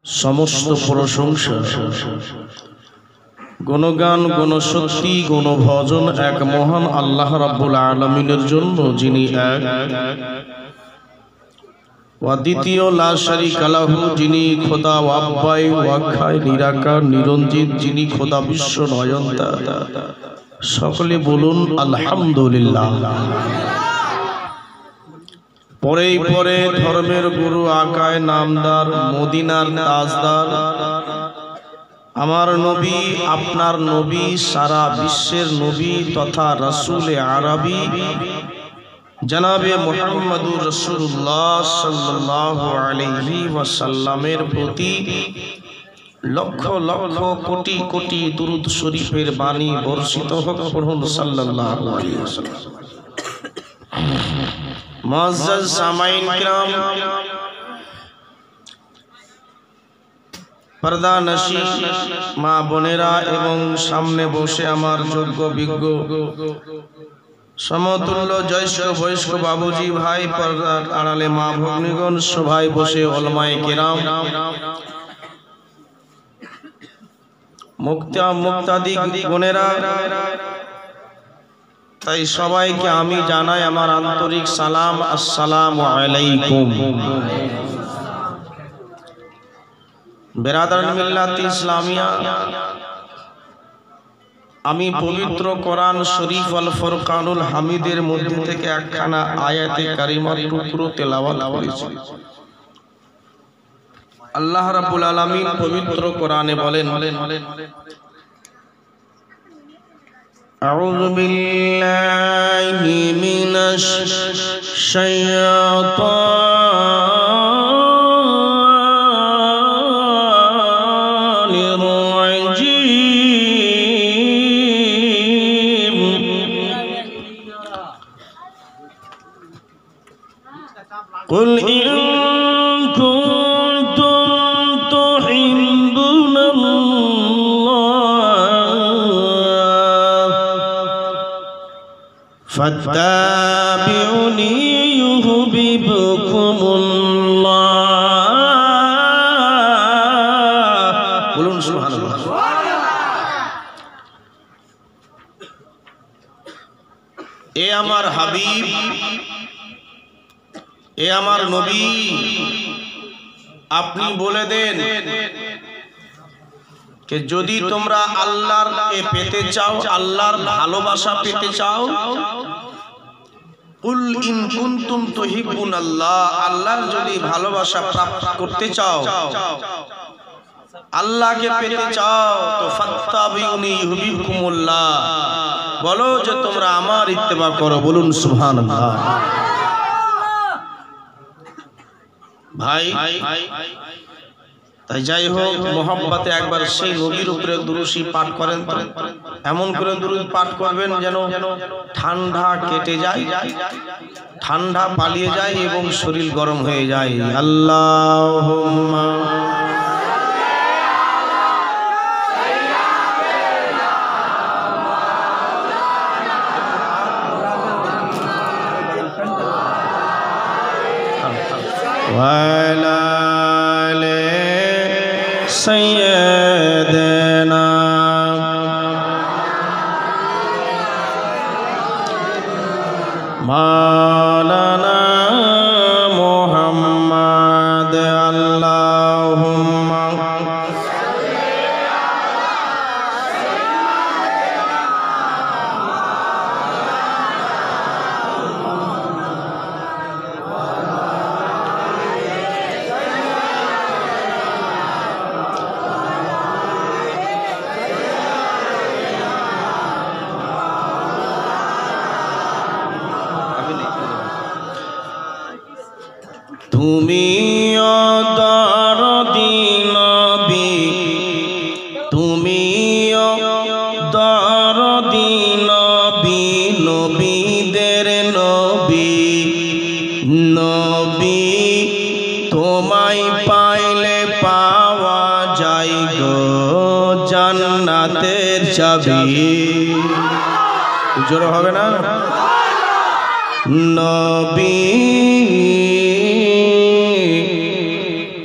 समस्त प्रशंसा गुणगान गुणशक्ति गुणभजन एक महान आल्लाह रब्बुल आलमीनेर जन्य जिनि एक द्वितीय ला शरीका लाहु जिनि खोदा वाब्बाय वाखाय निराकार निरंजित जिनि खोदा विश्व नयनता सकले बोलुन आलহামদুলিল্লাহ। परे परे धर्मेर गुरु आकाय नामदार मदिनार ताजदार आमार नबी आपनार नबी सारा विश्वेर नबी तथा रसूले आरबी जनाबे मुहम्मदुर रसूलुल्लाह सल्लल्लाहु अलैहि वसल्लमेर प्रति लक्ष लक्ष कोटि कोटि दुरूद शरीफेर बाणी बर्षित होक पढ़ुन सल्लल्लाहु अलैहि वसल्लम। मुअज्जज सामाईन किराम पर्दा नशी मा बोनेरा एवं सामने बसे आमार योग्य विज्ञ समतुल्य ज्येष्ठ वयस्क बाबूजी भाई पर्दार आड़ाले मा भग्निगण सभाय बसे उलमाए किराम मुक्तादी गुणेरा ताई सबाइके आमी जानाई आमार आंतरिक सालाम अस्सलामु आलाइकुम। बेरादार मिल्लात इस्लामिया आमी पवित्र कुरान शरीफ अल फुरकानुल हामिदेर मध्य थेके एकखाना आयाते कारिमार टुकरो तेलावत करेछि। अल्लाह रब्बुल आलामीन पवित्र कुराने बोलेन अऊज़ु बिल्लाहि मिनश शैतानिर रजीम कुल इन फत्ताबिउनी युहिब्बुकुमुल्लाह। बोलुन सुबहानाल्लाह। ए आमार हाबिब ए आमार नबी আপনি বলে দেন कि যদি তোমরা আল্লাহকে পেতে চাও আল্লাহর ভালোবাসা পেতে চাও কুল ইন কুনতুম তুহিব্বুন আল্লাহ আল্লাহর যদি ভালোবাসা প্রাপ্ত করতে চাও আল্লাহকে পেতে চাও তো ফাত্তাবিউনি ইউহিব্বুকুমুল্লাহ বলো যে তোমরা আমার ইত্তেবা করো। বলুন সুবহানাল্লাহ। ভাই তাই যাই হোক মোহাম্মতে একবার সেই নবীর উপরে দুরূদ পাঠ করেন তো এমন করে দুরূদ পাঠ করবেন যেন ঠান্ডা কেটে যায় ঠান্ডা পালিয়ে যায় এবং শরীর গরম হয়ে যায়। আল্লাহুম্মা ওয়ালা सैयदना मौलाना मुहम्मद अल्लाहुम्मा তুমি দরদি নবী তুমি দরদি নবী নবীদের নবী নবী তোমায় পাইলে পাওয়া যায় গো জান্নাতের চাবি। জোরে হবে না? নবী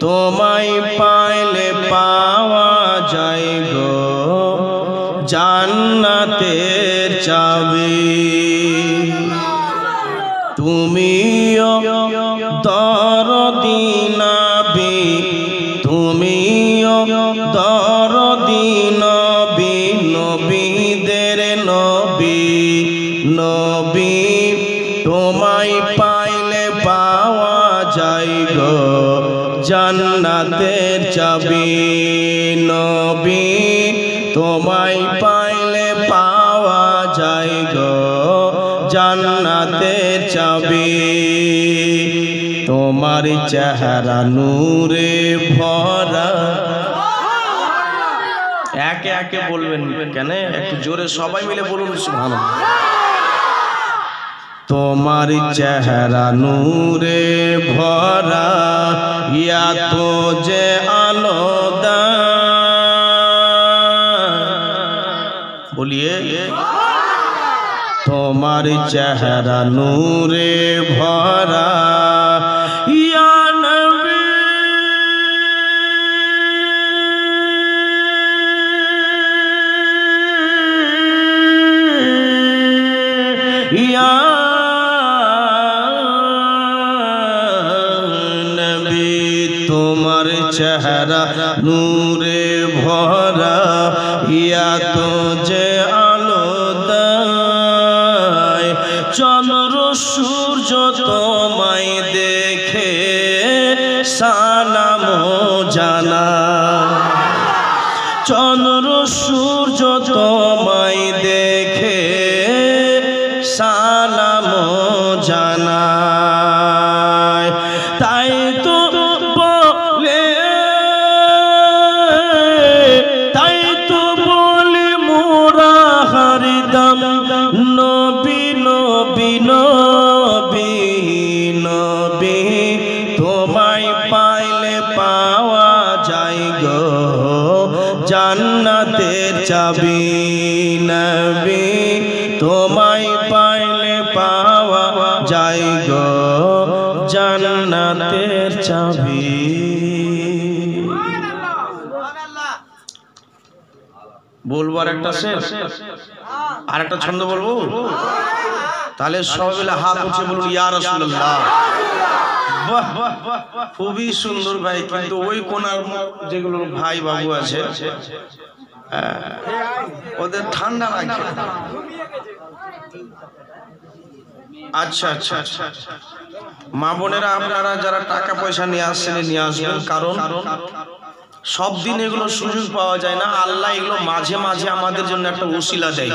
তোমায় পাইলে চাবি নবী তোমায় পাইলে পাওয়া যায় গো জান্নাতের চাবি তোমার চেহারা নূরে ভরা একে একে বলবেন কেন একটু জোরে সবাই মিলে বলুন সুবহানাল্লাহ তোমার চেহারা নূরে ভরা ইয়া তো যে আলোদা বলিয়ে তোমার চেহারা নূরে ভরা ইয়া নবী ইয়া তোমার চেহারা নূরে ভরা ইয়া তো যে আলো দেয় চন্দ্র সূর্য তোমায় দেখে সালাম জানা চন্দ্র সূর্য তোমায় দেখে সালাম জানায় তাই তো নবী নবী নবী নবী তোমায় পাইলে পাওয়া যায় গো জান্নাতের চাবি নবী তোমায় পাইলে পাওয়া যায় গো জান্নাতের চাবি বলবো আর একটা শেষ আর একটা ছন্দ বলবো তাহলে সবাই মিলে হাত উঠে বলুন ইয়া রাসূলুল্লাহ বাহ খুবই সুন্দর ভাই কিন্তু ওই কোনার যেগুলো ভাই বাবু আছে ওদের ঠান্ডা লাগে আচ্ছা আচ্ছা মা বোনেরা আপনারা যারা টাকা পয়সা নিয়ে আসছেন নিয়ে আসবেন কারণ সব দিন এগুলো সুযোগ পাওয়া যায় না আল্লাহ এগুলো মাঝে মাঝে আমাদের জন্য একটা ওসিলা দেয়